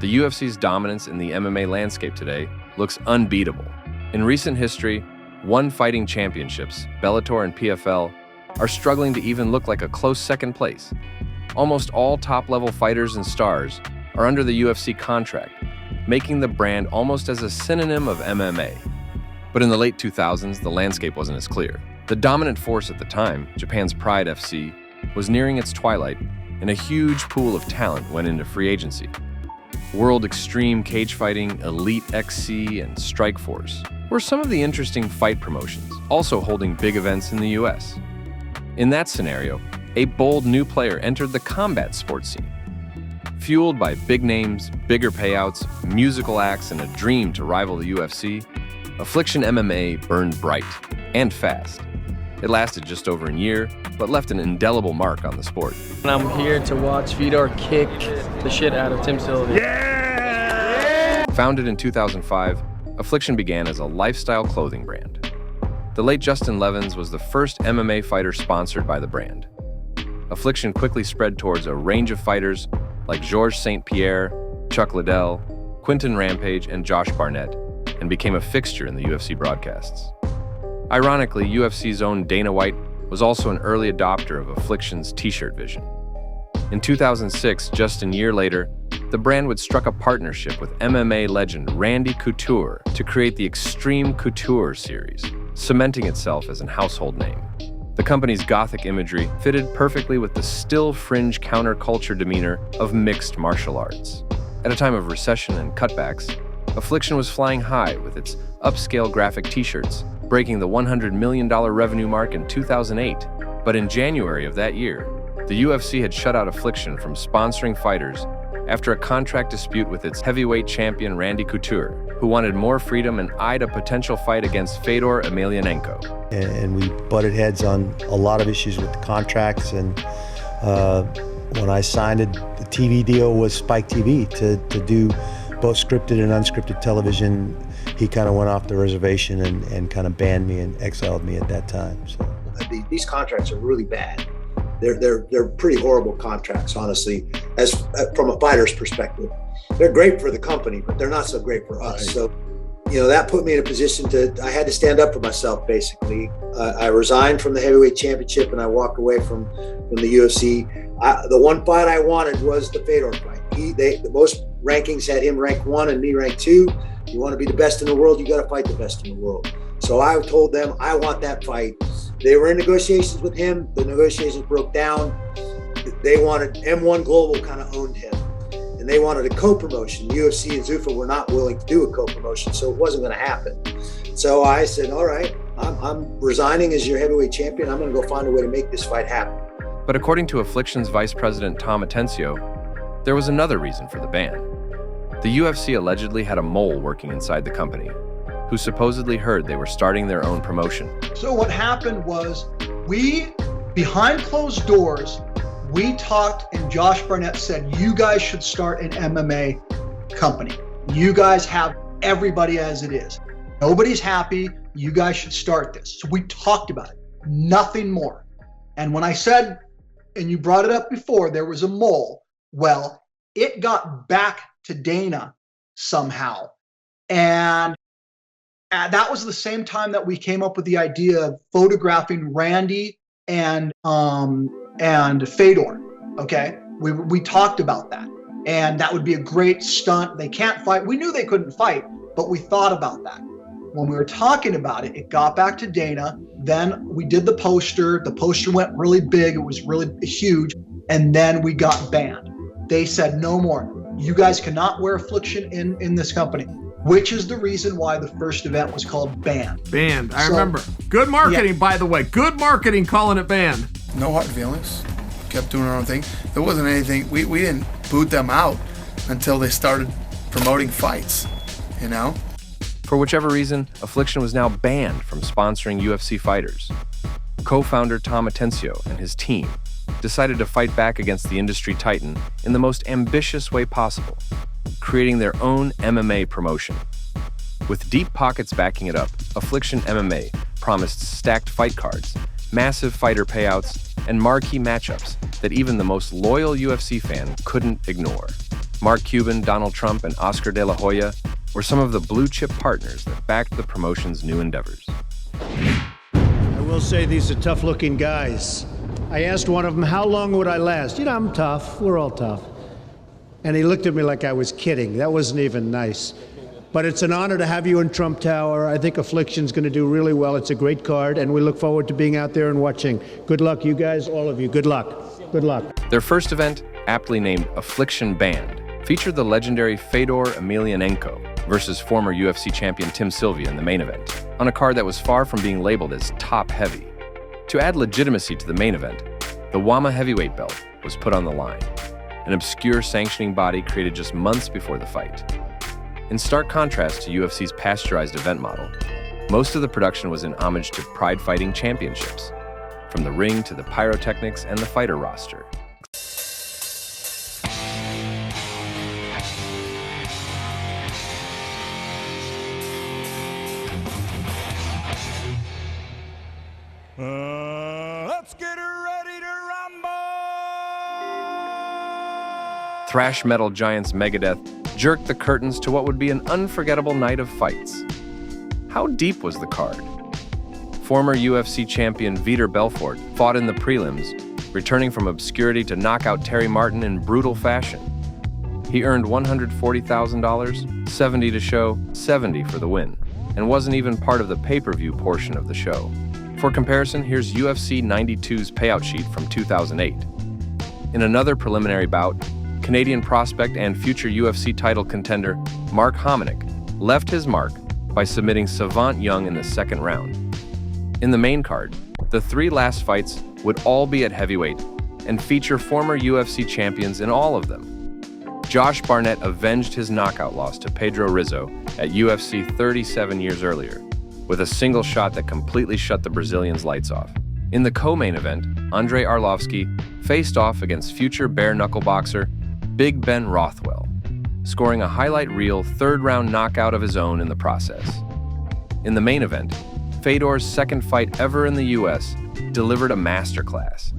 The UFC's dominance in the MMA landscape today looks unbeatable. In recent history, one fighting championships, Bellator and PFL, are struggling to even look like a close second place. Almost all top-level fighters and stars are under the UFC contract, making the brand almost as a synonym of MMA. But in the late 2000s, the landscape wasn't as clear. The dominant force at the time, Japan's Pride FC, was nearing its twilight, and a huge pool of talent went into free agency. World Extreme Cage Fighting, Elite XC, and Strikeforce were some of the interesting fight promotions, also holding big events in the US. In that scenario, a bold new player entered the combat sports scene. Fueled by big names, bigger payouts, musical acts, and a dream to rival the UFC, Affliction MMA burned bright and fast. It lasted just over a year, but left an indelible mark on the sport. I'm here to watch Fedor kick the shit out of Tim Sylvia. Yeah! Founded in 2005, Affliction began as a lifestyle clothing brand. The late Justin Levens was the first MMA fighter sponsored by the brand. Affliction quickly spread towards a range of fighters like Georges St. Pierre, Chuck Liddell, Quinton Rampage, and Josh Barnett, and became a fixture in the UFC broadcasts. Ironically, UFC's own Dana White was also an early adopter of Affliction's t-shirt vision. In 2006, just a year later, the brand would struck a partnership with MMA legend Randy Couture to create the Extreme Couture series, cementing itself as a household name. The company's gothic imagery fitted perfectly with the still fringe counterculture demeanor of mixed martial arts. At a time of recession and cutbacks, Affliction was flying high with its upscale graphic t-shirts, breaking the $100 million revenue mark in 2008. But in January of that year, the UFC had shut out Affliction from sponsoring fighters after a contract dispute with its heavyweight champion Randy Couture, who wanted more freedom and eyed a potential fight against Fedor Emalianko. And we butted heads on a lot of issues with the contracts, and when I signed it, the TV deal was Spike TV to do both scripted and unscripted television. He kind of went off the reservation and kind of banned me and exiled me at that time. So these contracts are really bad. They're pretty horrible contracts, honestly, as from a fighter's perspective. They're great for the company, but they're not so great for us. Right. So, that put me in a position I had to stand up for myself, basically. I resigned from the heavyweight championship and I walked away from the UFC. The one fight I wanted was the Fedor fight. The most rankings had him ranked 1 and me ranked 2. You want to be the best in the world, you got to fight the best in the world. So I told them I want that fight. They were in negotiations with him. The negotiations broke down. They wanted M1 Global kind of owned him, and they wanted a co-promotion. UFC and Zuffa were not willing to do a co-promotion, so it wasn't going to happen. So I said, all right, I'm resigning as your heavyweight champion. I'm going to go find a way to make this fight happen. But according to Affliction's vice president, Tom Atencio, there was another reason for the ban. The UFC allegedly had a mole working inside the company, who supposedly heard they were starting their own promotion. So what happened was behind closed doors, we talked and Josh Barnett said, you guys should start an MMA company. You guys have everybody as it is. Nobody's happy. You guys should start this. So we talked about it, nothing more. And when I said, and you brought it up before, there was a mole, well, it got back to Dana somehow. And that was the same time that we came up with the idea of photographing Randy and Fedor. Okay, we talked about that, and that would be a great stunt. They can't fight. We knew they couldn't fight, but we thought about that. When we were talking about it, it got back to Dana. Then we did the poster. The poster went really big. It was really huge, and then we got banned. They said no more. You guys cannot wear Affliction in this company. Which is the reason why the first event was called Banned. Banned, I remember. Good marketing, by the way. Good marketing calling it Banned. No hard feelings. Kept doing our own thing. There wasn't anything, we didn't boot them out until they started promoting fights, For whichever reason, Affliction was now banned from sponsoring UFC fighters. Co-founder Tom Atencio and his team decided to fight back against the industry titan in the most ambitious way possible, creating their own MMA promotion. With deep pockets backing it up, Affliction MMA promised stacked fight cards, massive fighter payouts, and marquee matchups that even the most loyal UFC fan couldn't ignore. Mark Cuban, Donald Trump, and Oscar de la Hoya were some of the blue-chip partners that backed the promotion's new endeavors. I will say these are tough-looking guys. I asked one of them, how long would I last? You know, I'm tough. We're all tough. And he looked at me like I was kidding. That wasn't even nice. But it's an honor to have you in Trump Tower. I think Affliction's going to do really well. It's a great card, and we look forward to being out there and watching. Good luck, you guys, all of you. Good luck. Good luck. Their first event, aptly named Affliction Band, featured the legendary Fedor Emalianko versus former UFC champion Tim Sylvia in the main event, on a card that was far from being labeled as top-heavy. To add legitimacy to the main event, the WAMA heavyweight belt was put on the line, an obscure sanctioning body created just months before the fight. In stark contrast to UFC's pasteurized event model, most of the production was in homage to Pride Fighting Championships, from the ring to the pyrotechnics and the fighter roster. Let's get ready to rumble! Thrash metal giants Megadeth jerked the curtains to what would be an unforgettable night of fights. How deep was the card? Former UFC champion Vitor Belfort fought in the prelims, returning from obscurity to knock out Terry Martin in brutal fashion. He earned $140,000, $70 to show, $70 for the win, and wasn't even part of the pay-per-view portion of the show. For comparison, here's UFC 92's payout sheet from 2008. In another preliminary bout, Canadian prospect and future UFC title contender Mark Hominick left his mark by submitting Savant Young in the second round. In the main card, the three last fights would all be at heavyweight and feature former UFC champions in all of them. Josh Barnett avenged his knockout loss to Pedro Rizzo at UFC 37 years earlier, with a single shot that completely shut the Brazilian's lights off. In the co-main event, Andrei Arlovski faced off against future bare-knuckle boxer Big Ben Rothwell, scoring a highlight reel third-round knockout of his own in the process. In the main event, Fedor's second fight ever in the US delivered a masterclass,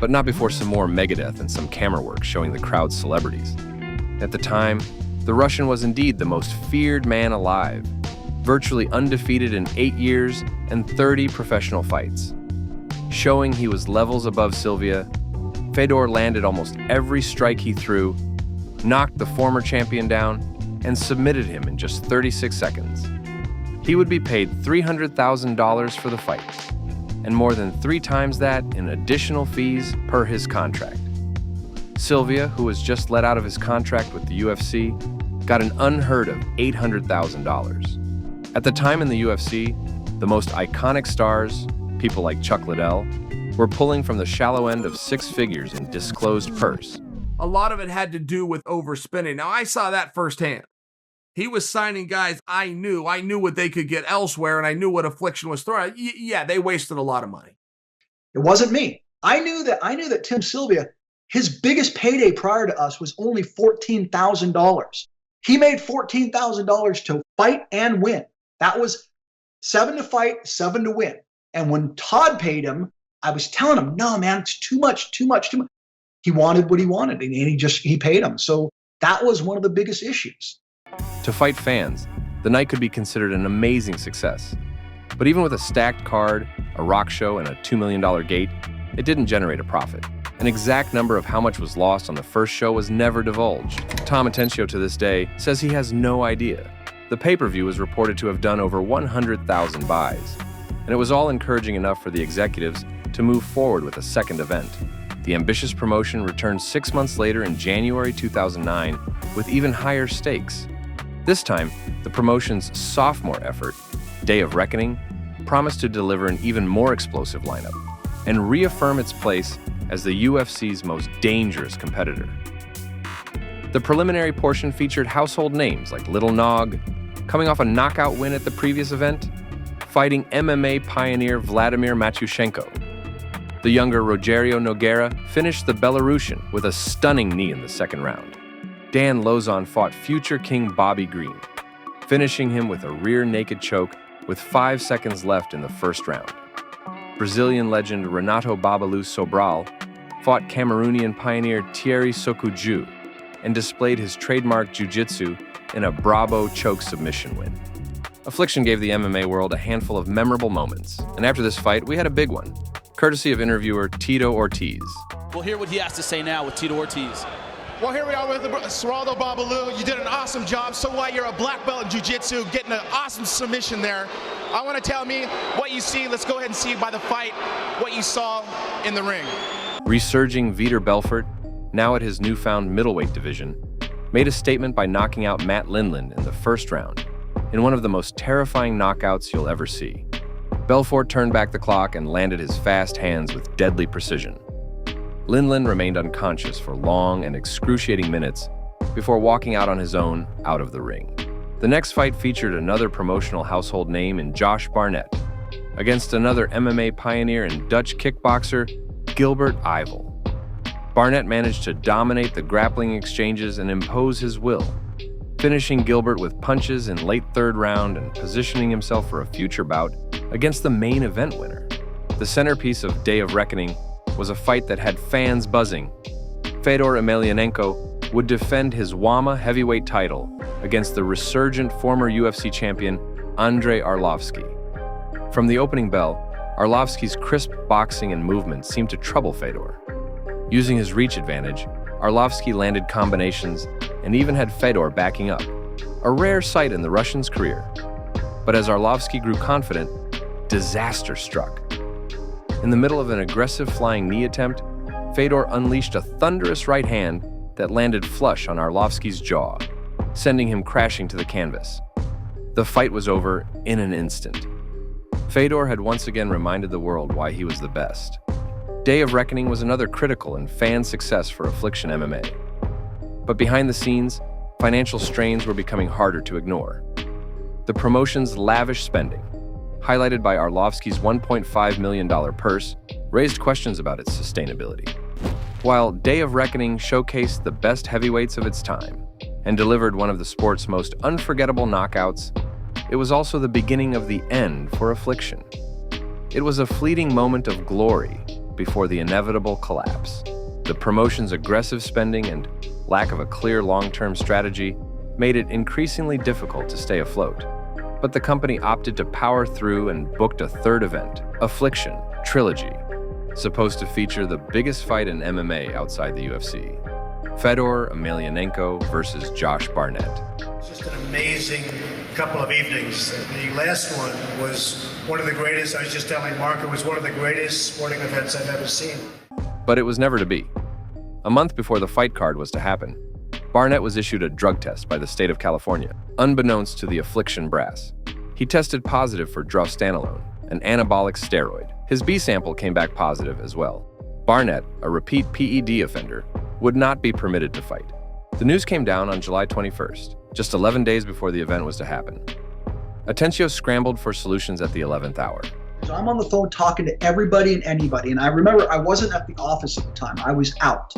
but not before some more Megadeth and some camera work showing the crowd's celebrities. At the time, the Russian was indeed the most feared man alive, virtually undefeated in 8 years and 30 professional fights. Showing he was levels above Sylvia, Fedor landed almost every strike he threw, knocked the former champion down, and submitted him in just 36 seconds. He would be paid $300,000 for the fight, and more than 3 times that in additional fees per his contract. Sylvia, who was just let out of his contract with the UFC, got an unheard of $800,000. At the time in the UFC, the most iconic stars, people like Chuck Liddell, were pulling from the shallow end of 6 figures in disclosed purse. A lot of it had to do with overspending. Now, I saw that firsthand. He was signing guys I knew what they could get elsewhere, and I knew what Affliction was throwing. Yeah, they wasted a lot of money. It wasn't me. I knew that Tim Sylvia, his biggest payday prior to us was only $14,000. He made $14,000 to fight and win. That was 7 to fight, 7 to win. And when Todd paid him, I was telling him, no, man, it's too much. He wanted what he wanted, and he paid him. So that was one of the biggest issues. To fight fans, the night could be considered an amazing success. But even with a stacked card, a rock show, and a $2 million gate, it didn't generate a profit. An exact number of how much was lost on the first show was never divulged. Tom Atencio to this day says he has no idea. The pay-per-view was reported to have done over 100,000 buys, and it was all encouraging enough for the executives to move forward with a second event. The ambitious promotion returned 6 months later in January 2009 with even higher stakes. This time, the promotion's sophomore effort, Day of Reckoning, promised to deliver an even more explosive lineup and reaffirm its place as the UFC's most dangerous competitor. The preliminary portion featured household names like Little Nog, coming off a knockout win at the previous event, fighting MMA pioneer Vladimir Matyushenko. The younger Rogerio Nogueira finished the Belarusian with a stunning knee in the second round. Dan Lozon fought future king Bobby Green, finishing him with a rear naked choke with 5 seconds left in the first round. Brazilian legend Renato Babalu Sobral fought Cameroonian pioneer Thierry Sokuju, and displayed his trademark jiu-jitsu in a Bravo choke submission win. Affliction gave the MMA world a handful of memorable moments, and after this fight, we had a big one, courtesy of interviewer Tito Ortiz. We'll hear what he has to say now with Tito Ortiz. Well, here we are with Geraldo Babalu. You did an awesome job. So what? You're a black belt in jiu-jitsu, getting an awesome submission there. I want to tell me what you see. Let's go ahead and see by the fight what you saw in the ring. Resurging Fedor Belfort, now at his newfound middleweight division, made a statement by knocking out Matt Lindland in the first round, in one of the most terrifying knockouts you'll ever see. Belfort turned back the clock and landed his fast hands with deadly precision. Lindland remained unconscious for long and excruciating minutes before walking out on his own out of the ring. The next fight featured another promotional household name in Josh Barnett against another MMA pioneer and Dutch kickboxer, Gilbert Yvel. Barnett managed to dominate the grappling exchanges and impose his will, finishing Gilbert with punches in late third round and positioning himself for a future bout against the main event winner. The centerpiece of Day of Reckoning was a fight that had fans buzzing. Fedor Emalianko would defend his WAMA heavyweight title against the resurgent former UFC champion Andrei Arlovski. From the opening bell, Arlovski's crisp boxing and movement seemed to trouble Fedor. Using his reach advantage, Arlovski landed combinations and even had Fedor backing up, a rare sight in the Russian's career. But as Arlovski grew confident, disaster struck. In the middle of an aggressive flying knee attempt, Fedor unleashed a thunderous right hand that landed flush on Arlovski's jaw, sending him crashing to the canvas. The fight was over in an instant. Fedor had once again reminded the world why he was the best. Day of Reckoning was another critical and fan success for Affliction MMA. But behind the scenes, financial strains were becoming harder to ignore. The promotion's lavish spending, highlighted by Arlovski's $1.5 million purse, raised questions about its sustainability. While Day of Reckoning showcased the best heavyweights of its time and delivered one of the sport's most unforgettable knockouts, it was also the beginning of the end for Affliction. It was a fleeting moment of glory before the inevitable collapse. The promotion's aggressive spending and lack of a clear long-term strategy made it increasingly difficult to stay afloat. But the company opted to power through and booked a third event, Affliction Trilogy, supposed to feature the biggest fight in MMA outside the UFC. Fedor Emalianko versus Josh Barnett. Just an amazing couple of evenings. The last one was one of the greatest, I was just telling Mark, it was one of the greatest sporting events I've ever seen. But it was never to be. A month before the fight card was to happen, Barnett was issued a drug test by the state of California, unbeknownst to the Affliction brass. He tested positive for drostanolone, an anabolic steroid. His B sample came back positive as well. Barnett, a repeat PED offender, would not be permitted to fight. The news came down on July 21st, just 11 days before the event was to happen. Atencio scrambled for solutions at the 11th hour. So I'm on the phone talking to everybody and anybody. And I remember I wasn't at the office at the time. I was out.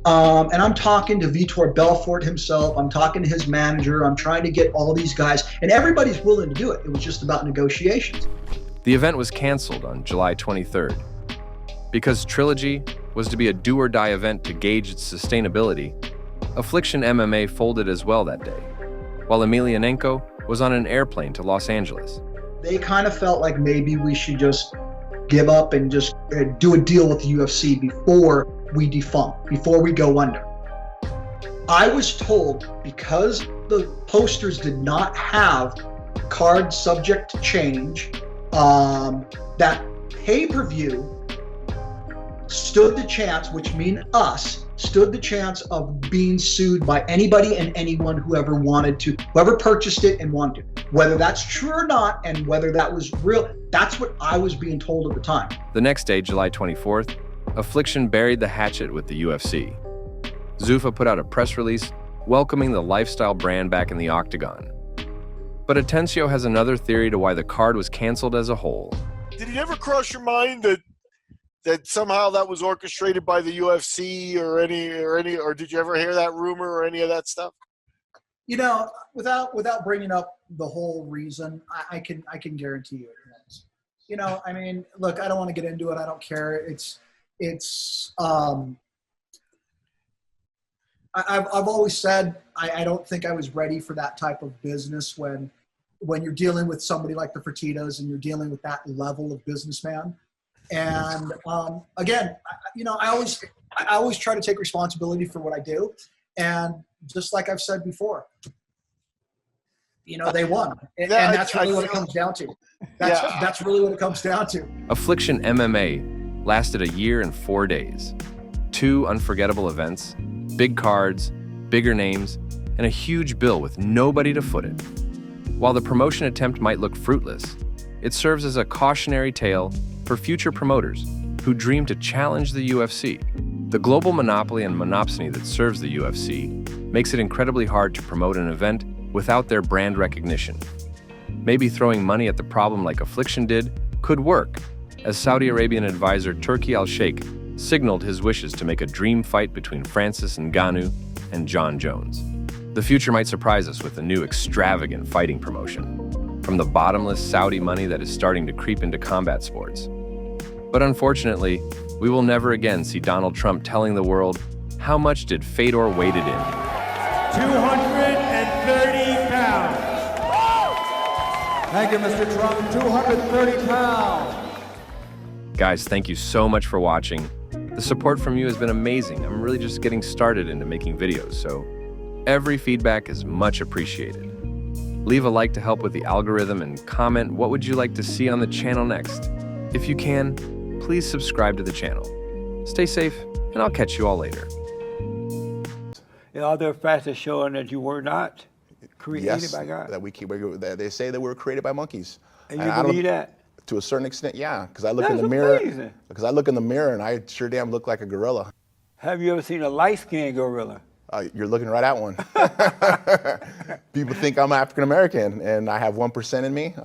And I'm talking to Fedor Belfort himself. I'm talking to his manager. I'm trying to get all these guys. And everybody's willing to do it. It was just about negotiations. The event was canceled on July 23rd. Because Trilogy was to be a do-or-die event to gauge its sustainability, Affliction MMA folded as well that day, while Emelianenko was on an airplane to Los Angeles. They kind of felt like maybe we should just give up and just do a deal with the UFC before we defunct, before we go under. I was told because the posters did not have card subject to change, that pay-per-view stood the chance, which mean us, stood the chance of being sued by anybody and anyone whoever wanted to, whoever purchased it and wanted to. Whether that's true or not, and whether that was real, that's what I was being told at the time. The next day, July 24th, Affliction buried the hatchet with the UFC. Zuffa put out a press release welcoming the lifestyle brand back in the octagon. But Atencio has another theory to why the card was canceled as a whole. Did it ever cross your mind that somehow that was orchestrated by the UFC or did you ever hear that rumor or any of that stuff? You know, without bringing up the whole reason, I can guarantee you it is. You know, I mean, look, I don't want to get into it. I don't care. I've always said I don't think I was ready for that type of business when you're dealing with somebody like the Fertittas and you're dealing with that level of businessman. And again, I always try to take responsibility for what I do. And just like I've said before, they won. And that's really what it comes down to. That's really what it comes down to. Affliction MMA lasted a year and 4 days. 2 unforgettable events, big cards, bigger names, and a huge bill with nobody to foot it. While the promotion attempt might look fruitless, it serves as a cautionary tale for future promoters who dream to challenge the UFC. The global monopoly and monopsony that serves the UFC makes it incredibly hard to promote an event without their brand recognition. Maybe throwing money at the problem like Affliction did could work, as Saudi Arabian advisor Turki Al-Sheikh signaled his wishes to make a dream fight between Francis Ngannou and John Jones. The future might surprise us with a new extravagant fighting promotion, from the bottomless Saudi money that is starting to creep into combat sports. But unfortunately, we will never again see Donald Trump telling the world, how much did Fedor weight it in? 230 pounds. Thank you, Mr. Trump. 230 pounds. Guys, thank you so much for watching. The support from you has been amazing. I'm really just getting started into making videos, so every feedback is much appreciated. Leave a like to help with the algorithm and comment what would you like to see on the channel next. If you can, please subscribe to the channel. Stay safe, and I'll catch you all later. Are there facts showing that you were not created by God? That they say that we were created by monkeys. And you believe that? To a certain extent, yeah. Because I look in the mirror. Because I look in the mirror and I sure damn look like a gorilla. Have you ever seen a light-skinned gorilla? You're looking right at one. People think I'm African American, and I have 1% in me.